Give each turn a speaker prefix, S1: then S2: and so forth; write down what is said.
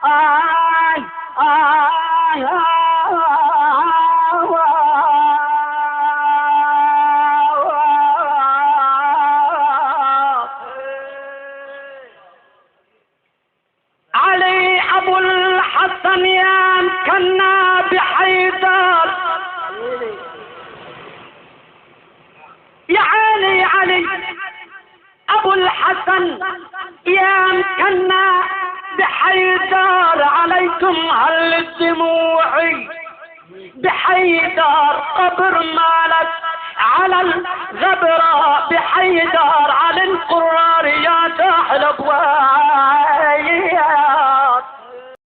S1: آي آي علي أبو الحسن يا مكنا بحيدر، يا علي علي أبو الحسن يا مكنا بحيدر، عليكم هل الدموع بحيدر، قبر مالك على الغبرة بحيدر، على القرار يا ساحل ابويا